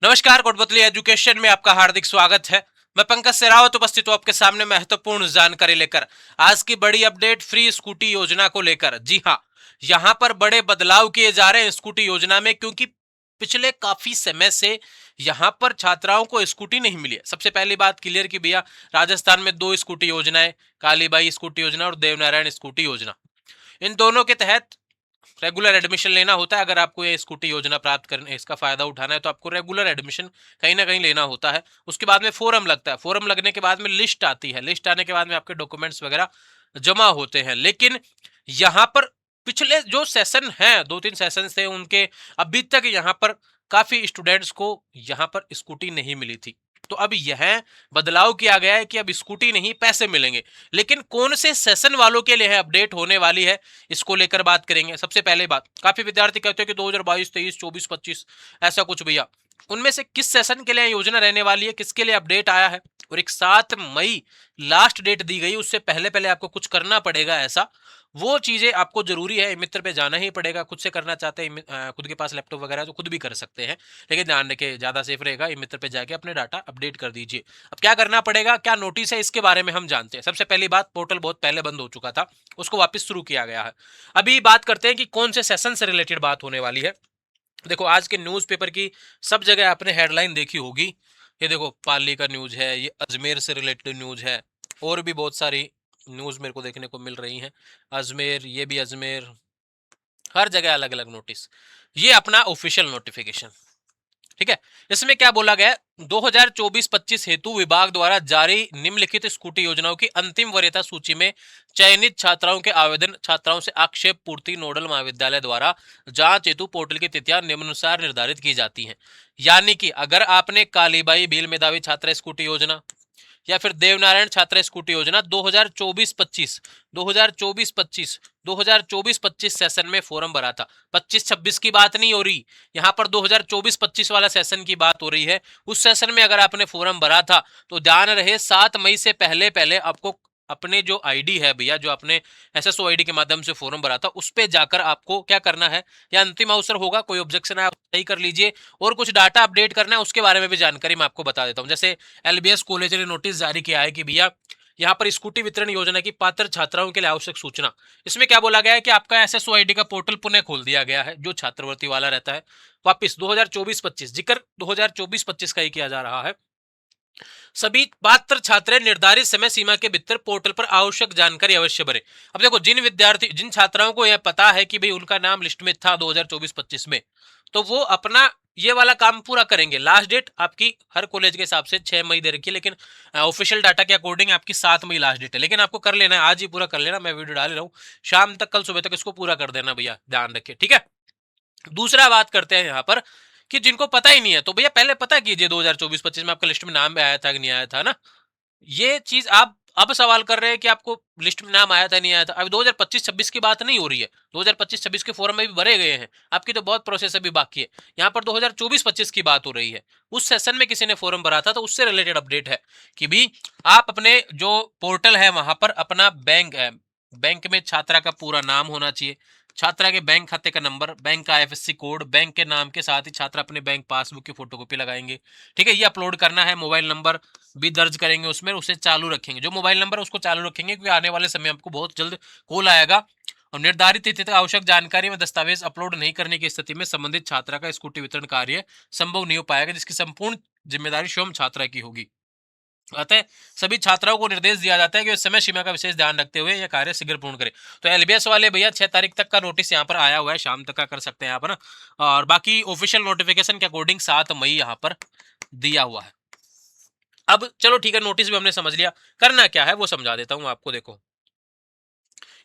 नमस्कार, कोटपुतली एजुकेशन में आपका हार्दिक स्वागत है। मैं पंकज सेरावत उपस्थित हूं आपके सामने महत्वपूर्ण जानकारी लेकर। आज की बड़ी अपडेट फ्री स्कूटी योजना को लेकर। जी हां, यहां पर बड़े बदलाव किए जा रहे हैं स्कूटी योजना में, क्योंकि पिछले काफी समय से यहां पर छात्राओं को स्कूटी नहीं मिली है। सबसे पहली बात क्लियर की भैया, राजस्थान में दो स्कूटी योजनाएं, कालीबाई स्कूटी योजना और देवनारायण स्कूटी योजना। इन दोनों के तहत रेगुलर एडमिशन लेना होता है। अगर आपको ये स्कूटी योजना प्राप्त करने, इसका फायदा उठाना है, तो आपको रेगुलर एडमिशन कहीं ना कहीं लेना होता है। उसके बाद में फॉर्म लगता है, फॉर्म लगने के बाद में लिस्ट आती है, लिस्ट आने के बाद में आपके डॉक्यूमेंट्स वगैरह जमा होते हैं। लेकिन यहाँ पर पिछले जो सेशन हैं, 2-3 सेशन थे उनके, अभी तक यहाँ पर काफी स्टूडेंट्स को यहाँ पर स्कूटी नहीं मिली थी। तो अब यह बदलाव किया गया है कि अब स्कूटी नहीं, पैसे मिलेंगे। लेकिन कौन से सेशन वालों के लिए है अपडेट होने वाली है, इसको लेकर बात करेंगे। सबसे पहले बात, काफी विद्यार्थी कहते हैं कि 2022, 23, 24, 25 ऐसा कुछ भैया, उनमें से किस सेशन के लिए योजना रहने वाली है, किसके लिए अपडेट आया है। और एक 7 मई लास्ट डेट दी गई, उससे पहले पहले आपको कुछ करना पड़ेगा। ऐसा वो चीजें आपको जरूरी है, मित्र पे जाना ही पड़ेगा। खुद से करना चाहते हैं, खुद के पास लैपटॉप वगैरह है तो खुद भी कर सकते हैं, लेकिन ध्यान रखें ज्यादा सेफ रहेगा, मित्र पे जाके अपने डाटा अपडेट कर दीजिए। अब क्या करना पड़ेगा, क्या नोटिस है, इसके बारे में हम जानते हैं। सबसे पहली बात, पोर्टल बहुत पहले बंद हो चुका था, उसको वापस शुरू किया गया है। अभी बात करते हैं कि कौन से सेशन से रिलेटेड बात होने वाली है। देखो, आज के न्यूज़पेपर की सब जगह आपने हेडलाइन देखी होगी। ये देखो, पाली का न्यूज है, ये अजमेर से रिलेटेड न्यूज है, और भी बहुत सारी न्यूज मेरे को देखने को मिल रही हैं। अजमेर, ये भी अजमेर, हर जगह अलग अलग नोटिस। ये अपना ऑफिशियल नोटिफिकेशन, ठीक है। इसमें क्या बोला गया, 2024-25 हेतु विभाग द्वारा जारी निम्नलिखित स्कूटी योजनाओं की अंतिम वरीयता सूची में चयनित छात्राओं के आवेदन छात्राओं से आक्षेप पूर्ति नोडल महाविद्यालय द्वारा जांच हेतु पोर्टल की तिथियां निम्नानुसार निर्धारित की जाती हैं। यानी कि अगर आपने कालीबाई भील मेधावी छात्रा स्कूटी योजना या फिर देवनारायण छात्रा स्कूटी योजना 2024-25 2024-25 2024-25 सेशन में फॉर्म भरा था, 25-26 की बात नहीं हो रही, यहां पर 2024-25 वाला सेशन की बात हो रही है। उस सेशन में अगर आपने फॉर्म भरा था तो ध्यान रहे 7 मई से पहले पहले आपको अपने जो आईडी है भैया, जो आपने एसएसओ आईडी के माध्यम से फॉर्म भरा था, उस पे जाकर आपको क्या करना है, या अंतिम अवसर होगा, कोई ऑब्जेक्शन है आप सही कर लीजिए। और कुछ डाटा अपडेट करना है, उसके बारे में भी जानकारी मैं आपको बता देता हूं। जैसे एलबीएस कॉलेज ने नोटिस जारी किया है कि भैया यहाँ पर स्कूटी वितरण योजना की पात्र छात्राओं के लिए आवश्यक सूचना। इसमें क्या बोला गया है कि आपका एसएसओ आईडी का पोर्टल पुनः खोल दिया गया है, जो छात्रवृत्ति वाला रहता है, वापिस 2024-25, जिक्र 2024-25 का ही किया जा रहा है। सभी पात्र छात्र निर्धारित समय सीमा के भीतर पोर्टल पर आवश्यक जानकारी अवश्य भरें। अब देखो, जिन छात्राओं को यह पता है कि भाई उनका नाम लिस्ट में था 2024-25 में, तो वो अपना ये वाला काम पूरा करेंगे। लास्ट डेट आपकी हर कॉलेज के हिसाब से 6 मई दे रखी है, लेकिन ऑफिशियल डाटा के अकॉर्डिंग आपकी 7 मई लास्ट डेट है। लेकिन आपको कर लेना है, आज ही पूरा कर लेना, मैं वीडियो डाल रहा हूँ, शाम तक, कल सुबह तक इसको पूरा कर देना भैया, ध्यान रखिए, ठीक है। दूसरा बात करते हैं यहाँ पर कि जिनको पता ही नहीं है, तो भैया पहले पता कीजिए 2024-25 में आपका लिस्ट में नाम आया था कि नहीं आया था ना। ये चीज आप अब सवाल कर रहे हैं कि आपको लिस्ट में नाम आया था नहीं आया था। अब 2025-26 की बात नहीं हो रही है, 2025-26 के फॉर्म में भी भरे गए हैं, आपकी तो बहुत प्रोसेस अभी बाकी है। यहाँ पर 2024-25 की बात हो रही है। उस सेशन में किसी ने फॉर्म भरा था, तो उससे रिलेटेड अपडेट है कि भी आप अपने जो पोर्टल है वहां पर अपना बैंक है, बैंक में छात्रा का पूरा नाम होना चाहिए, छात्रा के बैंक खाते का नंबर, बैंक का आईएफएससी कोड, बैंक के नाम के साथ ही छात्रा अपने बैंक पासबुक की फोटोकॉपी लगाएंगे, ठीक है। ये अपलोड करना है, मोबाइल नंबर भी दर्ज करेंगे उसमें, उसे चालू रखेंगे, जो मोबाइल नंबर उसको चालू रखेंगे, क्योंकि आने वाले समय आपको बहुत जल्द कॉल आएगा। और निर्धारित तिथि तक आवश्यक जानकारी में दस्तावेज अपलोड नहीं करने की स्थिति में संबंधित छात्रा का स्कूटी वितरण कार्य संभव नहीं हो पाएगा, जिसकी संपूर्ण जिम्मेदारी स्वयं छात्रा की होगी। अतः सभी छात्राओं को निर्देश दिया जाता है कि वे समय सीमा का विशेष ध्यान रखते हुए यह कार्य शीघ्र पूर्ण करें। तो एलबीएस वाले भैया 6 तारीख तक का नोटिस यहाँ पर आया हुआ है, शाम तक का कर सकते हैं यहाँ पर ना। और बाकी ऑफिशियल नोटिफिकेशन के अकॉर्डिंग 7 मई यहाँ पर दिया हुआ है। अब चलो ठीक है, नोटिस भी हमने समझ लिया, करना क्या है वो समझा देता हूँ आपको। देखो,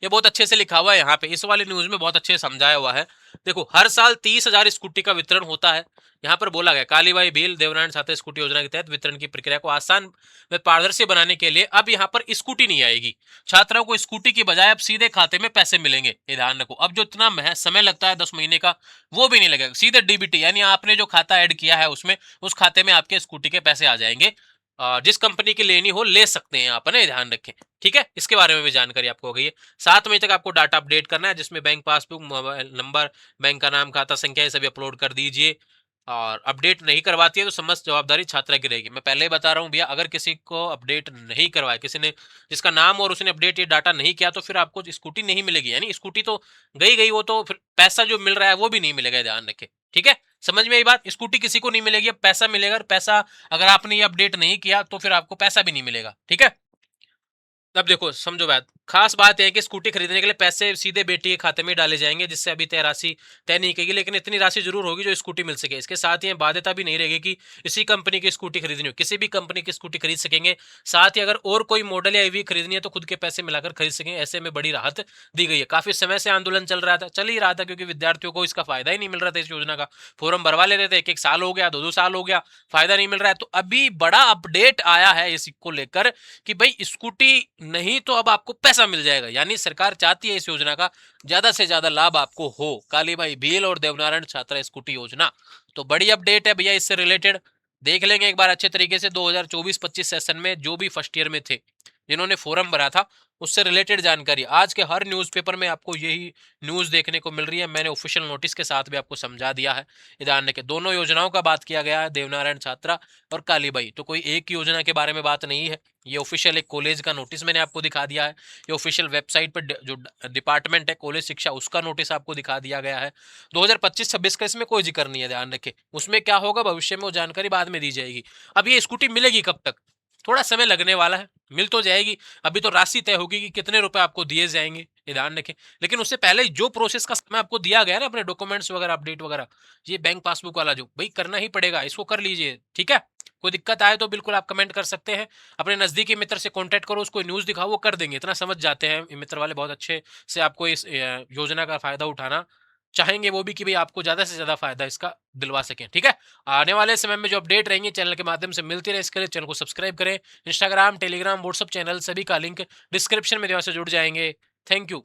ये बहुत अच्छे से लिखा हुआ है यहाँ पे, इस वाले न्यूज में बहुत अच्छे से समझाया हुआ है। देखो, हर साल 30,000 स्कूटी का वितरण होता है। यहाँ पर बोला गया कालीबाई भील देवनारायण छात्र स्कूटी योजना के तहत वितरण की प्रक्रिया को आसान व पारदर्शी बनाने के लिए अब यहाँ पर स्कूटी नहीं आएगी, छात्राओं को स्कूटी की बजाय अब सीधे खाते में पैसे मिलेंगे। ये ध्यान रखो, अब जो इतना समय लगता है 10 महीने का, वो भी नहीं लगेगा, सीधे डीबीटी, यानी आपने जो खाता ऐड किया है उसमें, उस खाते में आपके स्कूटी के पैसे आ जाएंगे। जिस कंपनी की लेनी हो ले सकते हैं आप, ना, ध्यान रखें, ठीक है। इसके बारे में भी जानकारी आपको हो गई है। 7 मई तक आपको डाटा अपडेट करना है, जिसमें bank passbook, mobile number, bank का नाम, खाता संख्या, ये सभी अपलोड कर दीजिए। और अपडेट नहीं करवाती है तो समस्त जवाबदारी छात्रा की रहेगी। मैं पहले ही बता रहा हूँ भैया, अगर किसी को अपडेट नहीं करवाया, किसी ने जिसका नाम और उसने अपडेट ये डाटा नहीं किया, तो फिर आपको स्कूटी नहीं मिलेगी। यानी स्कूटी तो गई गई, वो तो फिर पैसा जो मिल रहा है वो भी नहीं मिलेगा, ध्यान रखें। ठीक है, समझ में आई बात? स्कूटी किसी को नहीं मिलेगी, अब पैसा मिलेगा, और पैसा अगर आपने ये अपडेट नहीं किया तो फिर आपको पैसा भी नहीं मिलेगा। ठीक है, अब देखो समझो बात, खास बात यह है कि स्कूटी खरीदने के लिए पैसे सीधे बेटी के खाते में डाले जाएंगे, जिससे अभी तय राशि तय नहीं की, लेकिन इतनी राशि जरूर होगी जो स्कूटी मिल सके। इसके साथ ही बाध्यता भी नहीं रहेगी कि इसी कंपनी की स्कूटी खरीदनी हो, किसी भी कंपनी की स्कूटी खरीद सकेंगे। साथ ही अगर और कोई मॉडल या ईवी खरीदनी है तो खुद के पैसे मिलाकर खरीद सकेंगे। ऐसे में बड़ी राहत दी गई है। काफी समय से आंदोलन चल ही रहा था, क्योंकि विद्यार्थियों को इसका फायदा ही नहीं मिल रहा था। इस योजना का फॉर्म भरवा लेते थे, एक एक साल हो गया, दो दो साल हो गया, फायदा नहीं मिल रहा है। तो अभी बड़ा अपडेट आया है इसको लेकर कि भाई स्कूटी नहीं तो अब आपको पैसा मिल जाएगा। यानी सरकार चाहती है इस योजना का ज्यादा से ज्यादा लाभ आपको हो। काली भाई भील और देवनारायण छात्रा स्कूटी योजना तो बड़ी अपडेट है भैया। इससे रिलेटेड देख लेंगे एक बार अच्छे तरीके से। 2024-25 सेशन में जो भी फर्स्ट ईयर में थे, जिन्होंने फॉर्म भरा था, उससे रिलेटेड जानकारी आज के हर न्यूज़पेपर में आपको यही न्यूज़ देखने को मिल रही है। मैंने ऑफिशियल नोटिस के साथ भी आपको समझा दिया है। ध्यान के दोनों योजनाओं का बात किया गया है, देवनारायण छात्रा और कालीबाई। तो कोई एक योजना के बारे में बात नहीं है। ये ऑफिशियल एक कॉलेज का नोटिस मैंने आपको दिखा दिया है। ये ऑफिशियल वेबसाइट पर जो डिपार्टमेंट है कॉलेज शिक्षा, उसका नोटिस आपको दिखा दिया गया है। 2025-26 का इसमें कोई जिक्र नहीं है, ध्यान रखें। उसमें क्या होगा भविष्य में वो जानकारी बाद में दी जाएगी। अब ये स्कूटी मिलेगी कब तक, थोड़ा समय लगने वाला है, मिल तो जाएगी। अभी तो राशि तय होगी कि कितने रुपए आपको दिए जाएंगे, ये ध्यान रखें। लेकिन उससे पहले जो प्रोसेस का समय आपको दिया गया ना, अपने डॉक्यूमेंट्स वगैरह अपडेट वगैरह, ये बैंक पासबुक वाला जो भाई करना ही पड़ेगा, इसको कर लीजिए। ठीक है, कोई दिक्कत आए तो बिल्कुल आप कमेंट कर सकते हैं। अपने नजदीकी मित्र से कांटेक्ट करो, उसको न्यूज़ दिखाओ, वो कर देंगे। इतना समझ जाते हैं ये मित्र वाले बहुत अच्छे से आपको इस योजना का फायदा उठाना चाहेंगे, वो भी कि भाई आपको ज्यादा से ज्यादा फायदा इसका दिलवा सकें। ठीक है, आने वाले समय में जो अपडेट रहेंगे चैनल के माध्यम से मिलती रहे, इसके लिए चैनल को सब्सक्राइब करें। इंस्टाग्राम, टेलीग्राम, व्हाट्सअप चैनल सभी का लिंक डिस्क्रिप्शन में से जुड़ जाएंगे। Thank you.